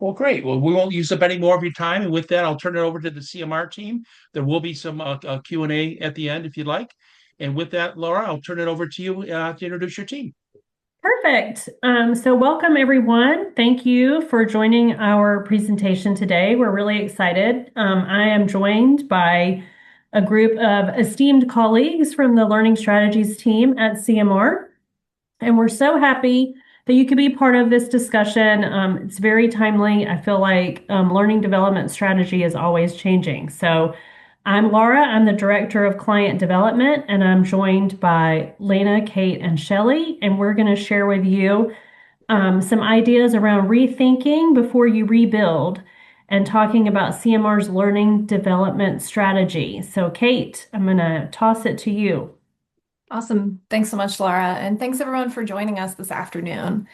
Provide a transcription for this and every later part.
Well, great. Well, we won't use up any more of your time. And with that, I'll turn it over to the CMR team. There will be some Q&A at the end if you'd like. And with that, Laura, I'll turn it over to you to introduce your team. Perfect. So welcome everyone. Thank you for joining our presentation today. We're really excited. I am joined by a group of esteemed colleagues from the Learning Strategies team at CMR, and we're so happy that you could be part of this discussion. It's very timely. I feel like learning development strategy is always changing. So I'm Laura. I'm the Director of Client Development, and I'm joined by Lena, Kate, and Shelley, and we're going to share with you some ideas around rethinking before you rebuild and talking about CMR's learning development strategy. So Kate, I'm going to toss it to you. Awesome. Thanks so much, Laura. And thanks everyone for joining us this afternoon.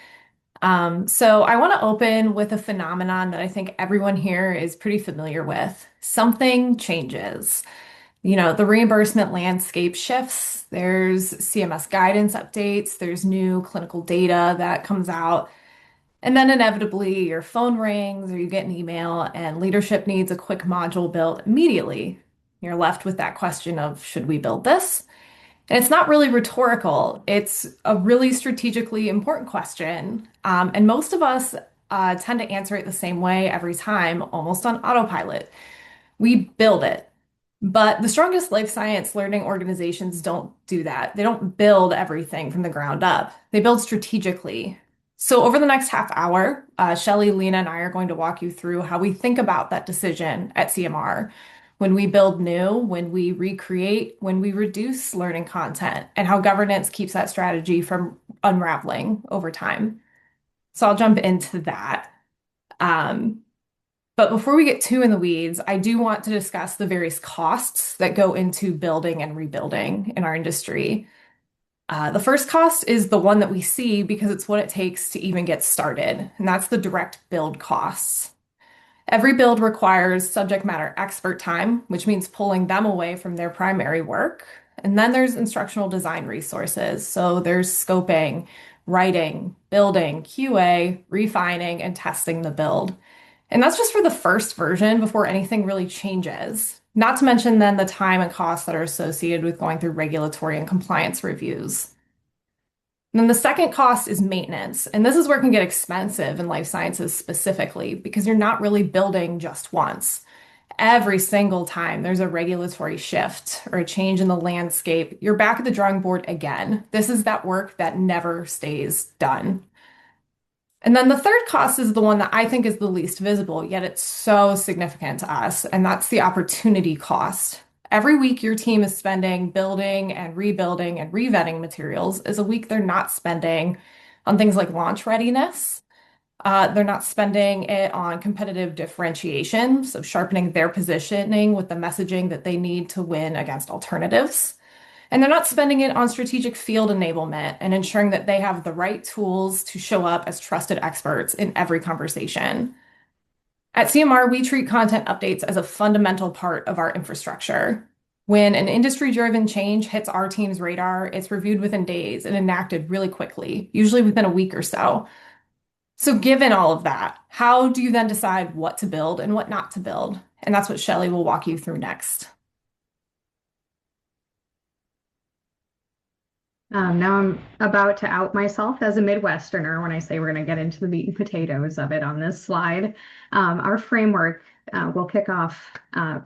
So I want to open with a phenomenon that I think everyone here is pretty familiar with. Something changes. The reimbursement landscape shifts. There's CMS guidance updates. There's new clinical data that comes out. And then inevitably your phone rings or you get an email and leadership needs a quick module built immediately. You're left with that question of, should we build this? And it's not really rhetorical. It's a really strategically important question. And most of us tend to answer it the same way every time, almost on autopilot. We build it. But the strongest life science learning organizations don't do that. They don't build everything from the ground up. They build strategically. So over the next half hour, Shelley, Lena, and I are going to walk you through how we think about that decision at CMR when we build new, when we recreate, when we reduce learning content, and how governance keeps that strategy from unraveling over time. So I'll jump into that. But before we get too in the weeds, I do want to discuss the various costs that go into building and rebuilding in our industry. The first cost is the one that we see because it's what it takes to even get started, and that's the direct build costs. Every build requires subject matter expert time, which means pulling them away from their primary work. And then there's instructional design resources. So there's scoping, writing, building, QA, refining, and testing the build. And that's just for the first version before anything really changes. Not to mention then the time and costs that are associated with going through regulatory and compliance reviews. And then the second cost is maintenance. And this is where it can get expensive in life sciences specifically, because you're not really building just once. Every single time there's a regulatory shift or a change in the landscape, you're back at the drawing board again. This is that work that never stays done. And then the third cost is the one that I think is the least visible, yet it's so significant to us, and that's the opportunity cost. Every week your team is spending building and rebuilding and revetting materials is a week they're not spending on things like launch readiness. They're not spending it on competitive differentiation, so sharpening their positioning with the messaging that they need to win against alternatives. And they're not spending it on strategic field enablement and ensuring that they have the right tools to show up as trusted experts in every conversation. At CMR, we treat content updates as a fundamental part of our infrastructure. When an industry-driven change hits our team's radar, it's reviewed within days and enacted really quickly, usually within a week or so. So given all of that, how do you then decide what to build and what not to build? And that's what Shelley will walk you through next. Now I'm about to out myself as a Midwesterner when I say we're going to get into the meat and potatoes of it on this slide. Our framework will kick off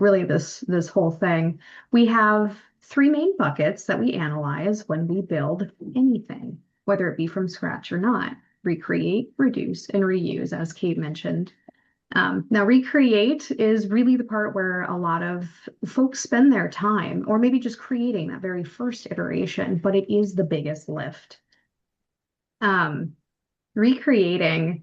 really this whole thing. We have three main buckets that we analyze when we build anything, whether it be from scratch or not: recreate, reduce, and reuse, as Kate mentioned. Now, recreate is really the part where a lot of folks spend their time, or maybe just creating that very first iteration, but it is the biggest lift. Recreating,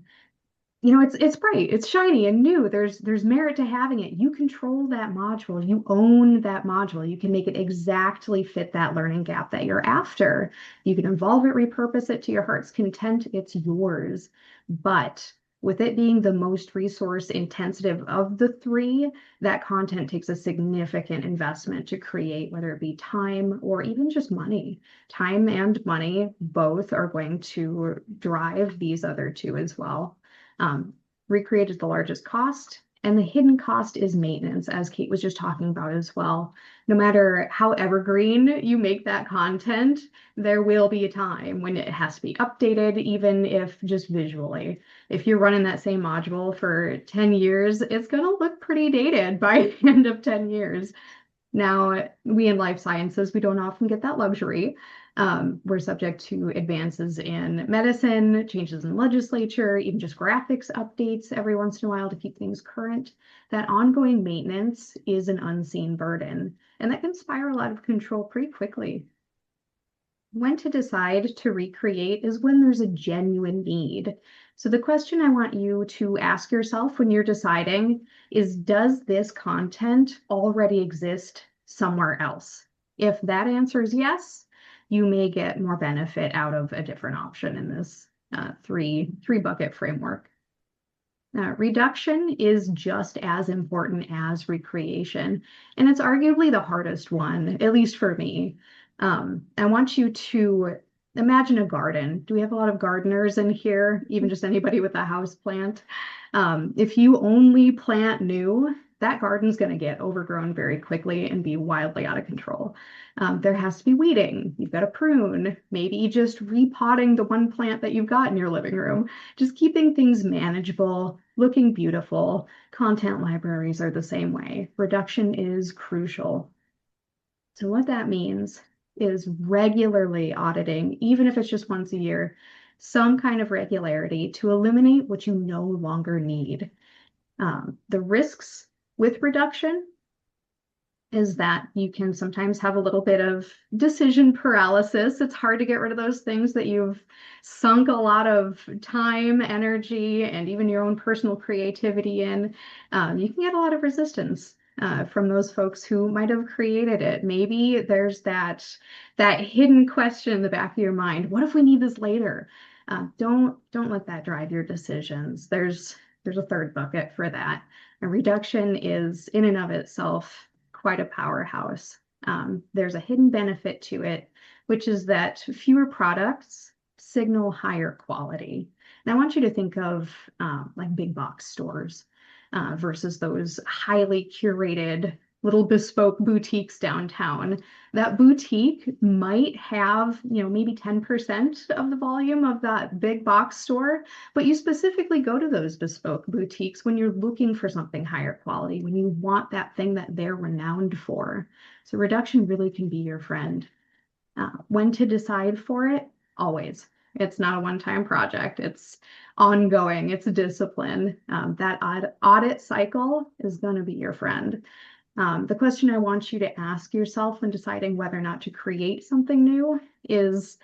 it's bright, it's shiny and new. There's merit to having it. You control that module, you own that module. You can make it exactly fit that learning gap that you're after. You can evolve it, repurpose it to your heart's content. It's yours. But with it being the most resource intensive of the three, that content takes a significant investment to create, whether it be time or even just money. Time and money both are going to drive these other two as well. Recreate is the largest cost, and the hidden cost is maintenance, as Kate was just talking about as well. No matter how evergreen you make that content, there will be a time when it has to be updated, even if just visually. If you're running that same module for 10 years, it's going to look pretty dated by the end of 10 years. Now, we in life sciences, we don't often get that luxury. We're subject to advances in medicine, changes in legislature, even just graphics updates every once in a while to keep things current. That ongoing maintenance is an unseen burden, and that can spiral out of control pretty quickly. When to decide to recreate is when there's a genuine need. So the question I want you to ask yourself when you're deciding is, does this content already exist somewhere else? If that answer is yes, you may get more benefit out of a different option in this three bucket framework. Reduction is just as important as recreation, and it's arguably the hardest one, at least for me. I want you to imagine a garden. Do we have a lot of gardeners in here? Even just anybody with a house plant? If you only plant new, that garden's going to get overgrown very quickly and be wildly out of control. There has to be weeding. You've got to prune, maybe just repotting the one plant that you've got in your living room. Just keeping things manageable, looking beautiful. Content libraries are the same way. Reduction is crucial. So what that means is regularly auditing, even if it's just once a year, some kind of regularity to eliminate what you no longer need. The risks with reduction is that you can sometimes have a little bit of decision paralysis. It's hard to get rid of those things that you've sunk a lot of time, energy, and even your own personal creativity in. You can get a lot of resistance from those folks who might have created it. Maybe there's that hidden question in the back of your mind. What if we need this later? Don't let that drive your decisions. There's a third bucket for that. A reduction is in and of itself quite a powerhouse. There's a hidden benefit to it, which is that fewer products signal higher quality. And I want you to think of like big box stores versus those highly curated little bespoke boutiques downtown. That boutique might have, maybe 10% of the volume of that big box store, but you specifically go to those bespoke boutiques when you're looking for something higher quality, when you want that thing that they're renowned for. So reduction really can be your friend. When to decide for it? Always. It's not a one-time project. It's ongoing. It's a discipline. That audit cycle is going to be your friend. The question I want you to ask yourself when deciding whether or not to create something new is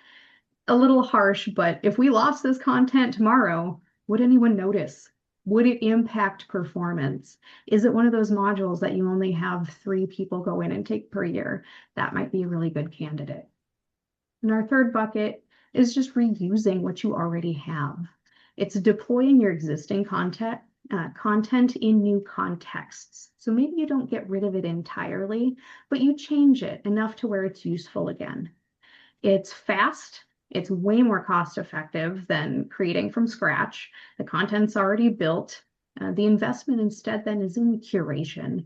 a little harsh, but if we lost this content tomorrow, would anyone notice? Would it impact performance? Is it one of those modules that you only have 3 people go in and take per year? That might be a really good candidate. And our third bucket is just reusing what you already have. It's deploying your existing content in new contexts. So maybe you don't get rid of it entirely, but you change it enough to where it's useful again. It's fast. It's way more cost effective than creating from scratch. The content's already built. The investment instead then is in curation.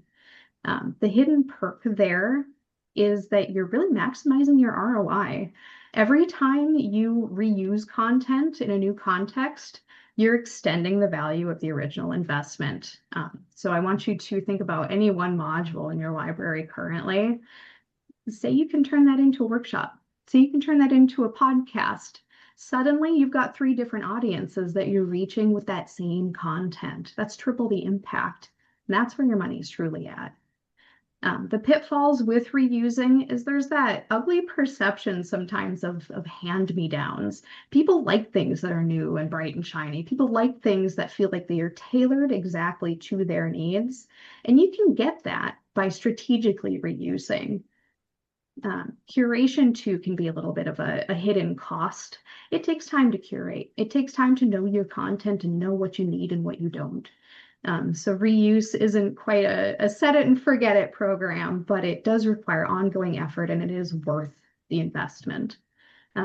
The hidden perk there is that you're really maximizing your ROI. Every time you reuse content in a new context, you're extending the value of the original investment. So I want you to think about any one module in your library currently. Say you can turn that into a workshop. Say you can turn that into a podcast. Suddenly you've got 3 different audiences that you're reaching with that same content. That's triple the impact. And that's where your money's truly at. The pitfalls with reusing is there's that ugly perception sometimes of hand-me-downs. People like things that are new and bright and shiny. People like things that feel like they are tailored exactly to their needs. And you can get that by strategically reusing. Curation too can be a little bit of a hidden cost. It takes time to curate. It takes time to know your content and know what you need and what you don't. So reuse isn't quite a set it and forget it program, but it does require ongoing effort and it is worth the investment.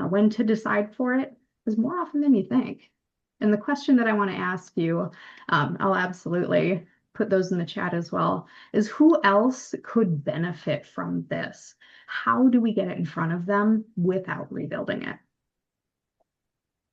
When to decide for it is more often than you think. And the question that I want to ask you, I'll absolutely put those in the chat as well, is who else could benefit from this? How do we get it in front of them without rebuilding it?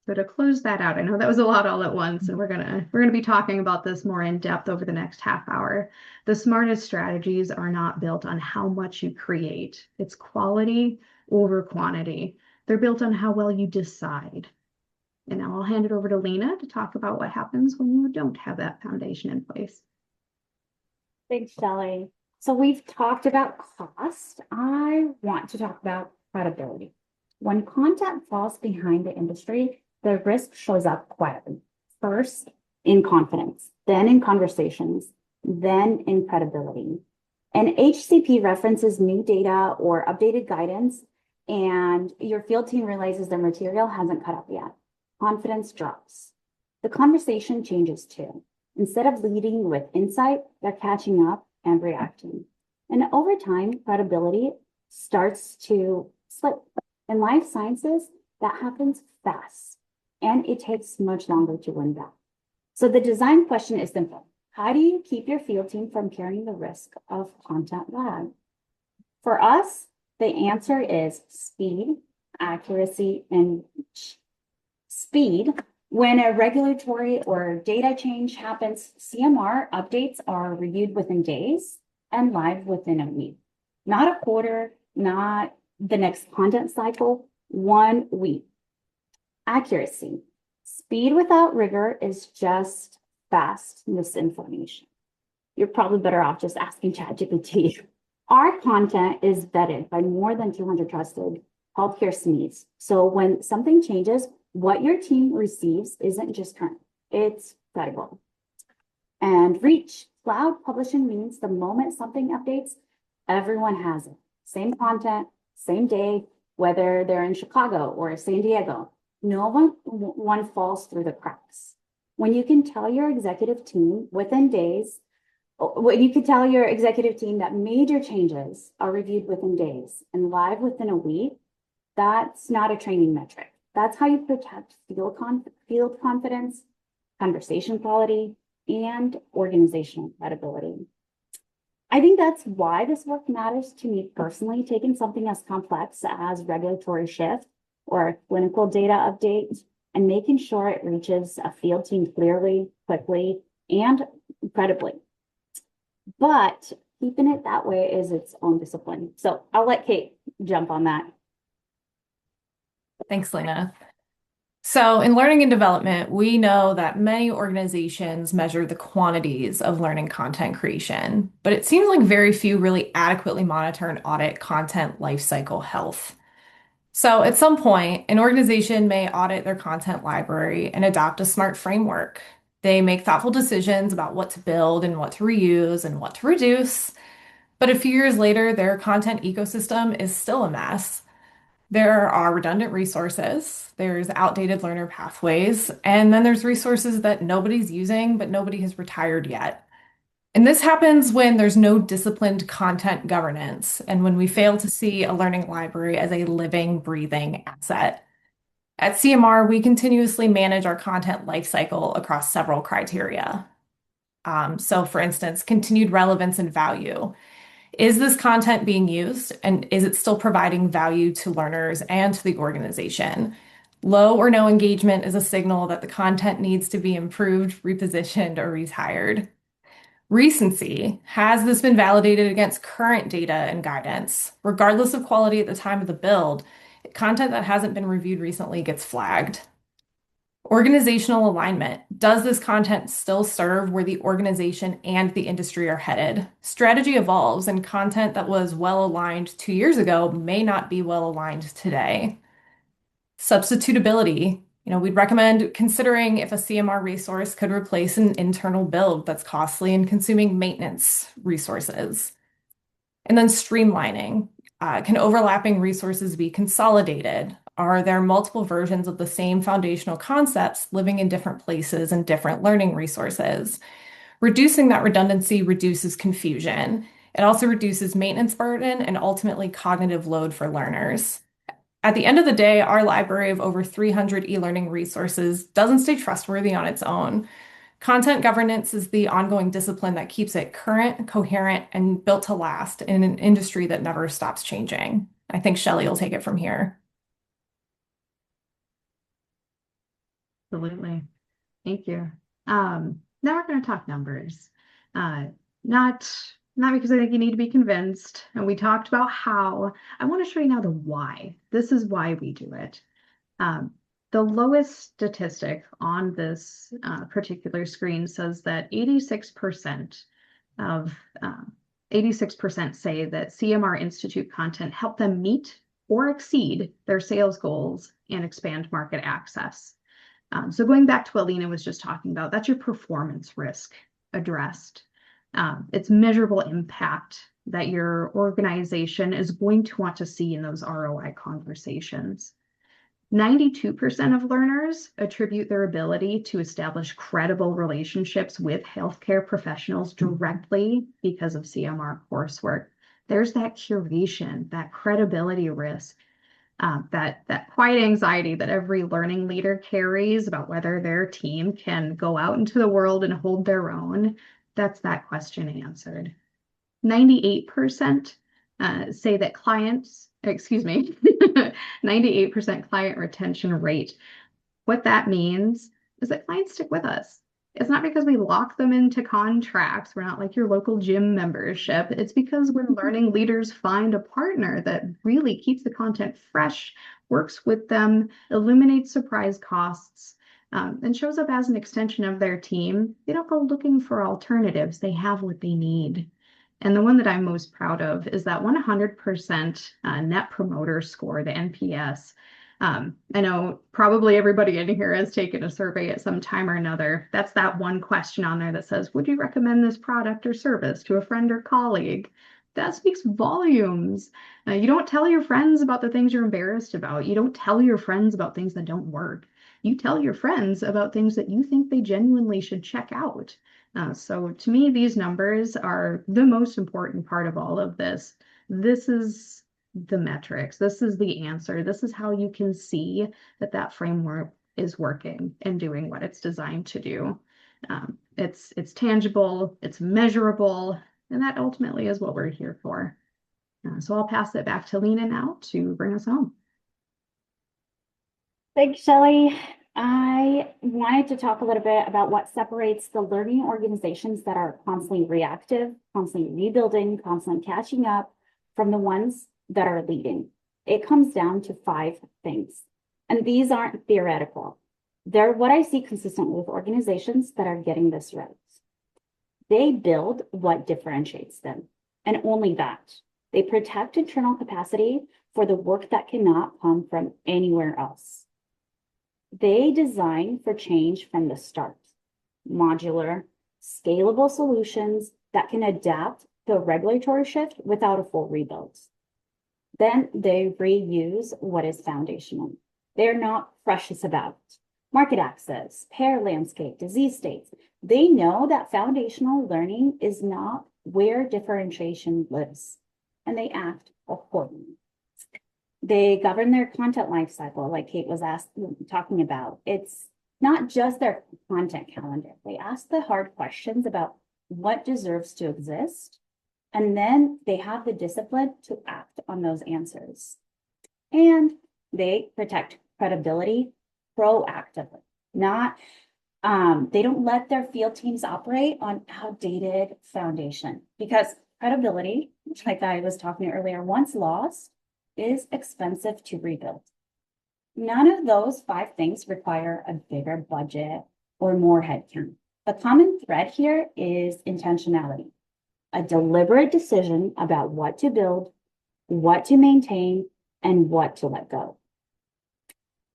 So to close that out, I know that was a lot all at once, and we're gonna be talking about this more in depth over the next half hour. The smartest strategies are not built on how much you create. It's quality over quantity. They're built on how well you decide. And now I'll hand it over to Lena to talk about what happens when you don't have that foundation in place. Thanks, Shelley. So we've talked about cost. I want to talk about credibility. When content falls behind the industry, the risk shows up quietly. First, in confidence, then in conversations, then in credibility. And HCP references new data or updated guidance, and your field team realizes their material hasn't caught up yet. Confidence drops. The conversation changes too. Instead of leading with insight, they're catching up and reacting. And over time, credibility starts to slip. In life sciences, that happens fast, and it takes much longer to win back. So the design question is simple. How do you keep your field team from carrying the risk of content lag? For us, the answer is speed, accuracy, and reach. Speed. When a regulatory or data change happens, CMR updates are reviewed within days and live within a week. Not a quarter, not the next content cycle, 1 week. Accuracy. Speed without rigor is just fast misinformation. You're probably better off just asking ChatGPT. Our content is vetted by more than 200 trusted healthcare SMEs. So when something changes, what your team receives isn't just current, it's credible. And reach. Cloud publishing means the moment something updates, everyone has it. Same content, same day, whether they're in Chicago or San Diego. No one falls through the cracks. When you can tell your executive team within days, when you can tell your executive team that major changes are reviewed within days and live within a week, that's not a training metric. That's how you protect field confidence, conversation quality, and organizational credibility. I think that's why this work matters to me personally. Taking something as complex as regulatory shift or a clinical data update and making sure it reaches a field team clearly, quickly, and credibly. But keeping it that way is its own discipline. So I'll let Kate jump on that. Thanks, Lena. So in learning and development, we know that many organizations measure the quantities of learning content creation, but it seems like very few really adequately monitor and audit content lifecycle health. So at some point, an organization may audit their content library and adopt a smart framework. They make thoughtful decisions about what to build and what to reuse and what to reduce. But a few years later, their content ecosystem is still a mess. There are redundant resources, there's outdated learner pathways, and then there's resources that nobody's using, but nobody has retired yet. And this happens when there's no disciplined content governance and when we fail to see a learning library as a living, breathing asset. At CMR, we continuously manage our content lifecycle across several criteria. So for instance, continued relevance and value. Is this content being used and is it still providing value to learners and to the organization? Low or no engagement is a signal that the content needs to be improved, repositioned, or retired. Recency. Has this been validated against current data and guidance? Regardless of quality at the time of the build, content that hasn't been reviewed recently gets flagged. Organizational alignment. Does this content still serve where the organization and the industry are headed? Strategy evolves, and content that was well aligned 2 years ago may not be well aligned today. Substitutability. We'd recommend considering if a CMR resource could replace an internal build that's costly and consuming maintenance resources. And then streamlining. Can overlapping resources be consolidated? Are there multiple versions of the same foundational concepts living in different places and different learning resources? Reducing that redundancy reduces confusion. It also reduces maintenance burden and ultimately cognitive load for learners. At the end of the day, our library of over 300 e-learning resources doesn't stay trustworthy on its own. Content governance is the ongoing discipline that keeps it current, coherent, and built to last in an industry that never stops changing. I think Shelley will take it from here. Absolutely. Thank you. Now we're going to talk numbers. Not because I think you need to be convinced. And we talked about how. I want to show you now the why. This is why we do it. The lowest statistic on this particular screen says that 86% say that CMR Institute content helped them meet or exceed their sales goals and expand market access. So going back to what Lena was just talking about, that's your performance risk addressed. It's measurable impact that your organization is going to want to see in those ROI conversations. 92% of learners attribute their ability to establish credible relationships with healthcare professionals directly because of CMR coursework. There's that curation, that credibility risk, that quiet anxiety that every learning leader carries about whether their team can go out into the world and hold their own. That's that question answered. 98% say that 98% client retention rate. What that means is that clients stick with us. It's not because we lock them into contracts. We're not like your local gym membership. It's because when learning leaders find a partner that really keeps the content fresh, works with them, eliminates surprise costs, and shows up as an extension of their team, they don't go looking for alternatives. They have what they need. And the one that I'm most proud of is that 100% Net Promoter Score, the NPS. I know probably everybody in here has taken a survey at some time or another. That's that one question on there that says, would you recommend this product or service to a friend or colleague? That speaks volumes. You don't tell your friends about the things you're embarrassed about. You don't tell your friends about things that don't work. You tell your friends about things that you think they genuinely should check out. So to me, these numbers are the most important part of all of this. This is the metrics. This is the answer. This is how you can see that that framework is working and doing what it's designed to do. It's tangible, it's measurable, and that ultimately is what we're here for. So I'll pass it back to Lena now to bring us home. Thanks, Shelley. I wanted to talk a little bit about what separates the learning organizations that are constantly reactive, constantly rebuilding, constantly catching up from the ones that are leading. It comes down to 5 things. And these aren't theoretical. They're what I see consistently with organizations that are getting this right. They build what differentiates them, and only that. They protect internal capacity for the work that cannot come from anywhere else. They design for change from the start. Modular, scalable solutions that can adapt to a regulatory shift without a full rebuild. Then they reuse what is foundational. They're not precious about market access, payer landscape, disease states. They know that foundational learning is not where differentiation lives, and they act accordingly. They govern their content lifecycle, like Kate was talking about. It's not just their content calendar. They ask the hard questions about what deserves to exist, and then they have the discipline to act on those answers. And they protect credibility proactively. They don't let their field teams operate on outdated foundation, because credibility, like I was talking earlier, once lost, is expensive to rebuild. None of those 5 things require a bigger budget or more headcount. The common thread here is intentionality, a deliberate decision about what to build, what to maintain, and what to let go.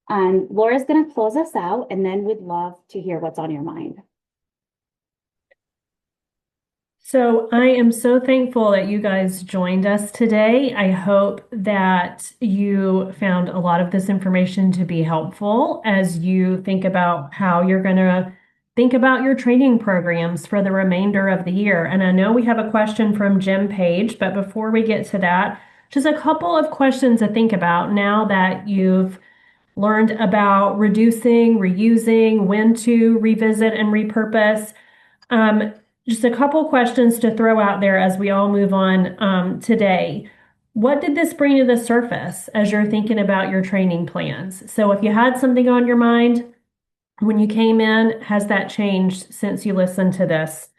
And Laura's going to close us out, and then we'd love to hear what's on your mind. So I am so thankful that you guys joined us today. I hope that you found a lot of this information to be helpful as you think about how you're going to think about your training programs for the remainder of the year. And I know we have a question from Jim Page, but before we get to that, just a couple of questions to think about now that you've learned about reducing, reusing, when to revisit and repurpose. Um, just a couple questions to throw out there as we all move on today. What did this bring to the surface as you're thinking about your training plans? So if you had something on your mind when you came in, has that changed since you listened to this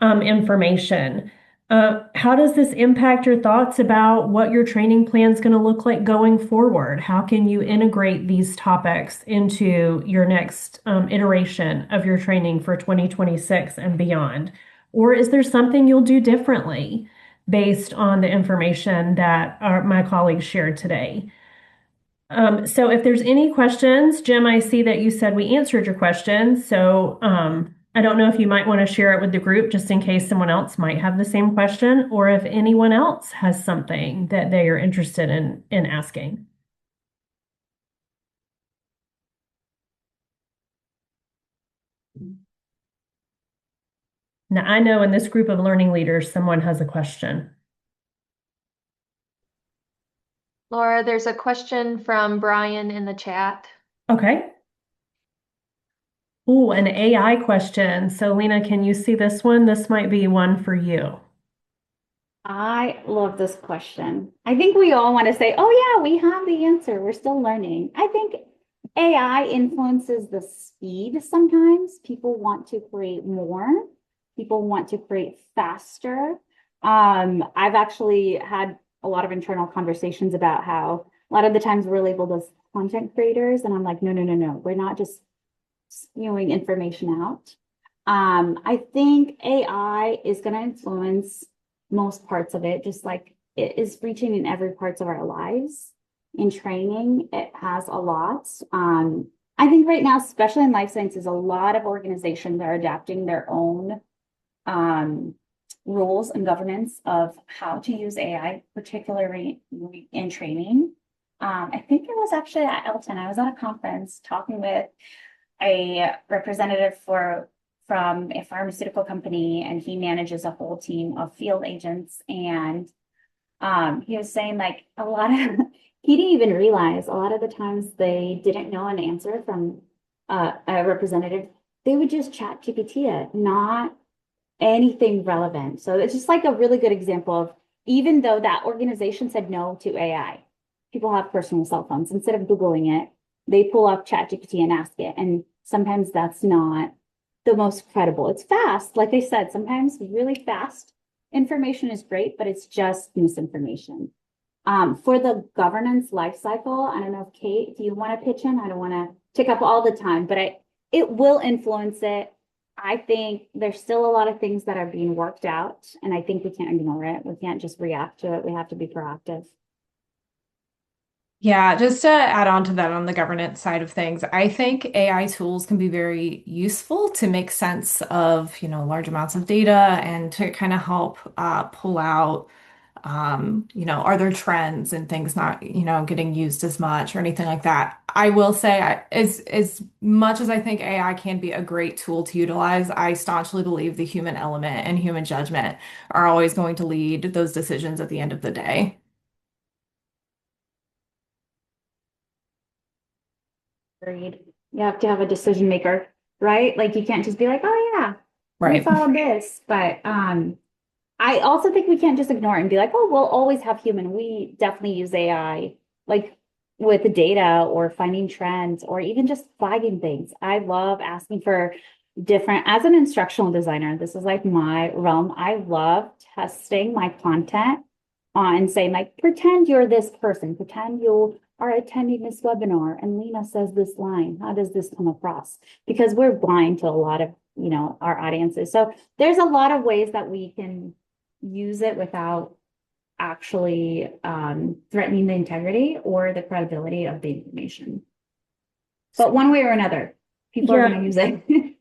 information? How does this impact your thoughts about what your training plan is going to look like going forward? How can you integrate these topics into your next iteration of your training for 2026 and beyond? Or is there something you'll do differently based on the information that my colleagues shared today? So if there's any questions, Jim, I see that you said we answered your questions. So I don't know if you might want to share it with the group just in case someone else might have the same question, or if anyone else has something that they are interested in asking. Now, I know in this group of learning leaders, someone has a question. Laura, there's a question from Brian in the chat. Okay. Oh, an AI question. So Lena, can you see this one? This might be one for you. I love this question. I think we all want to say, oh, yeah, we have the answer. We're still learning. I think AI influences the speed sometimes. People want to create more, people want to create faster. I've actually had a lot of internal conversations about how a lot of the times we're labeled as content creators, and I'm like, no, no, no, no, we're not just spewing information out. I think AI is going to influence most parts of it, just like it is reaching in every parts of our lives. In training, it has a lot. I think right now, especially in life sciences, a lot of organizations are adapting their own rules and governance of how to use AI, particularly in training. I think it was actually at LTEN. I was at a conference talking with a representative from a pharmaceutical company, and he manages a whole team of field agents. And he was saying like a lot of he didn't even realize a lot of the times they didn't know an answer from a representative. They would just chat GPT it, not anything relevant. So it's just like a really good example of, even though that organization said no to AI, people have personal cell phones. Instead of Googling it, they pull up ChatGPT and ask it. And sometimes that's not the most credible. It's fast. Like I said, sometimes really fast information is great, but it's just misinformation. For the governance life cycle, I don't know if Kate, do you want to pitch in? I don't want to take up all the time, but it will influence it. I think there's still a lot of things that are being worked out, and I think we can't ignore it. We can't just react to it. We have to be proactive. Yeah, just to add on to that on the governance side of things, I think AI tools can be very useful to make sense of, large amounts of data and to kind of help pull out, are there trends and things not, getting used as much or anything like that. I will say, as much as I think AI can be a great tool to utilize, I staunchly believe the human element and human judgment are always going to lead those decisions at the end of the day. Agreed. You have to have a decision maker, right? Like you can't just be like, oh yeah, we Right. followed this. But I also think we can't just ignore it and be like, oh, we'll always have human. We definitely use AI, like with the data or finding trends or even just flagging things. I love asking for different, as an instructional designer, this is like my realm. I love testing my content on saying like, pretend you're this person, pretend you are attending this webinar and Lena says this line. How does this come across? Because we're blind to a lot of, our audiences. So there's a lot of ways that we can use it without actually threatening the integrity or the credibility of the information. But one way or another, people are going to use it.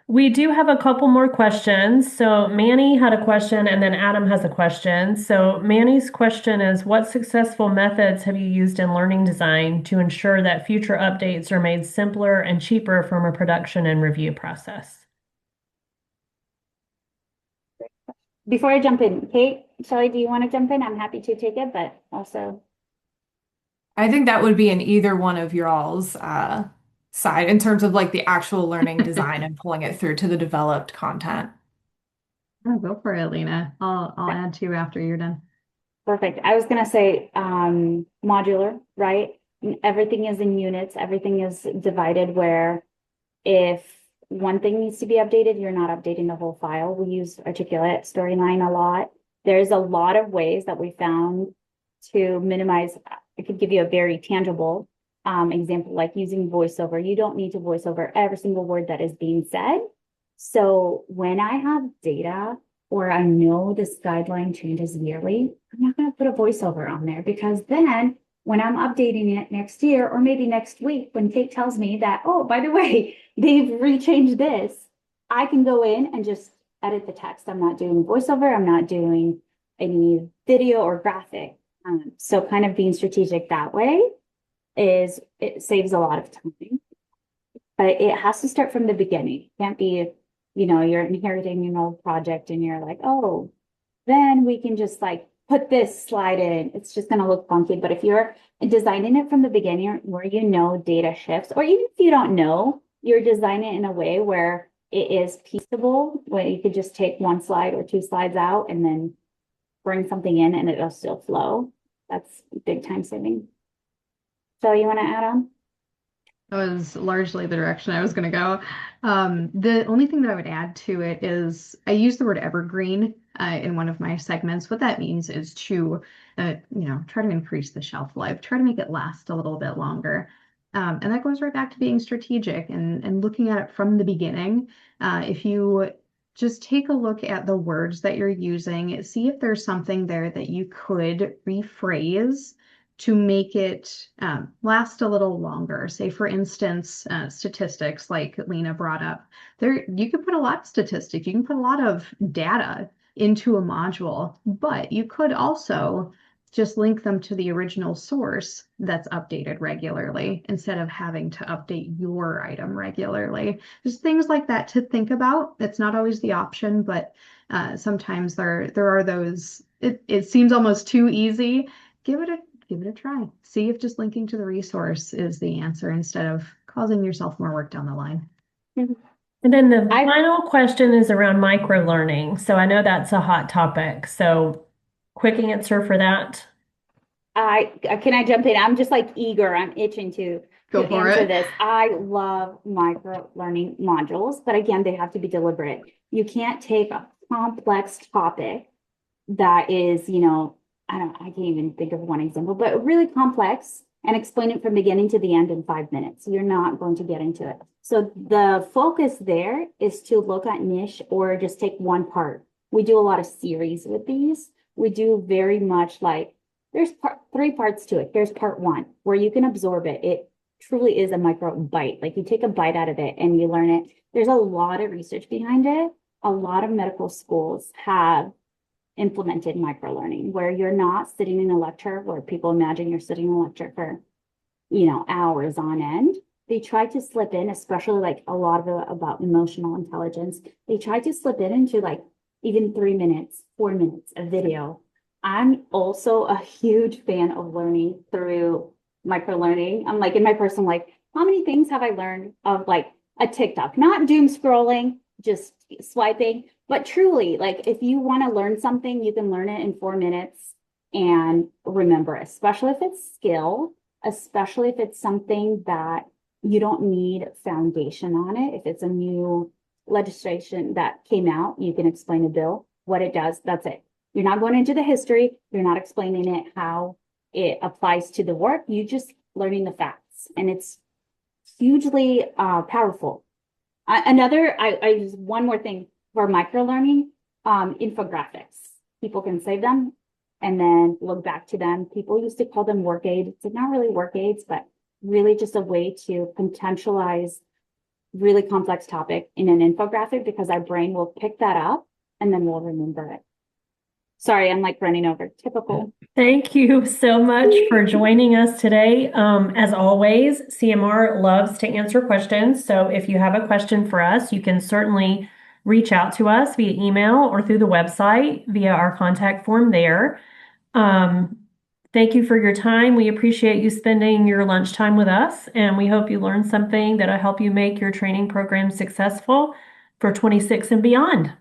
We do have a couple more questions. So Manny had a question and then Adam has a question. So Manny's question is, what successful methods have you used in learning design to ensure that future updates are made simpler and cheaper from a production and review process? Before I jump in, Kate, Shelley, do you want to jump in? I'm happy to take it, but also. I think that would be in either one of your all's side in terms of like the actual learning design and pulling it through to the developed content. Oh, go for it, Lena. I'll add to you after you're done. Perfect. I was gonna say modular, right? Everything is in units, everything is divided where if one thing needs to be updated, you're not updating the whole file. We use articulate storyline a lot. There's a lot of ways that we found to minimize. I could give you a very tangible example, like using voiceover. You don't need to voice over every single word that is being said. So when I have data or I know this guideline changes yearly, I'm not going to put a voiceover on there because then when I'm updating it next year or maybe next week, when Kate tells me that, oh, by the way, they've rechanged this, I can go in and just edit the text. I'm not doing voiceover. I'm not doing any video or graphic. So kind of being strategic that way it saves a lot of time, but it has to start from the beginning. It can't be, you're inheriting an old project and you're like, oh, then we can just like put this slide in. It's just going to look funky. But if you're designing it from the beginning where data shifts, or even if you don't know, you're designing it in a way where it is pieceable, where you could just take one slide or two slides out and then bring something in and it'll still flow. That's big time saving. So you want to add on? That was largely the direction I was going to go. The only thing that I would add to it is I use the word evergreen in one of my segments. What that means is to, try to increase the shelf life, try to make it last a little bit longer. And that goes right back to being strategic and looking at it from the beginning. If you just take a look at the words that you're using, see if there's something there that you could rephrase to make it last a little longer. Say, for instance, statistics like Lena brought up. There, you can put a lot of statistics, you can put a lot of data into a module, but you could also just link them to the original source that's updated regularly instead of having to update your item regularly. Just things like that to think about. It's not always the option, but sometimes there are those, it seems almost too easy. Give it a try. See if just linking to the resource is the answer instead of causing yourself more work down the line. And then the final question is around micro-learning. So I know that's a hot topic. So quick answer for that. Can I jump in? I'm just like eager. I'm itching to answer this. I love micro learning modules, but again, they have to be deliberate. You can't take a complex topic that is, I can't even think of one example, but really complex and explain it from beginning to the end in 5 minutes. You're not going to get into it. So the focus there is to look at niche or just take one part. We do a lot of series with these. We do very much like there's 3 parts to it. Here's part 1 where you can absorb it. It truly is a micro bite. Like you take a bite out of it and you learn it. There's a lot of research behind it. A lot of medical schools have implemented microlearning where you're not sitting in a lecture where people imagine you're sitting in a lecture for, hours on end. They try to slip in, especially like a lot of it about emotional intelligence. They try to slip it into like even 3 minutes, 4 minutes of video. I'm also a huge fan of learning through microlearning. I'm like in my personal life, how many things have I learned of like a TikTok, not doom scrolling, just swiping, but truly, like if you want to learn something, you can learn it in 4 minutes and remember, especially if it's skill, especially if it's something that you don't need foundation on it. If it's a new legislation that came out, you can explain a bill, what it does, that's it. You're not going into the history. You're not explaining it, how it applies to the work. You're just learning the facts, and it's hugely powerful. I just one more thing for micro learning, infographics. People can save them and then look back to them. People used to call them work aids. It's not really work aids, but really just a way to contextualize really complex topic in an infographic because our brain will pick that up and then we'll remember it. Sorry, I'm like running over. Typical. Thank you so much for joining us today. As always, CMR loves to answer questions. So if you have a question for us, you can certainly reach out to us via email or through the website via our contact form there. Thank you for your time. We appreciate you spending your lunchtime with us, and we hope you learned something that'll help you make your training program successful for 26 and beyond.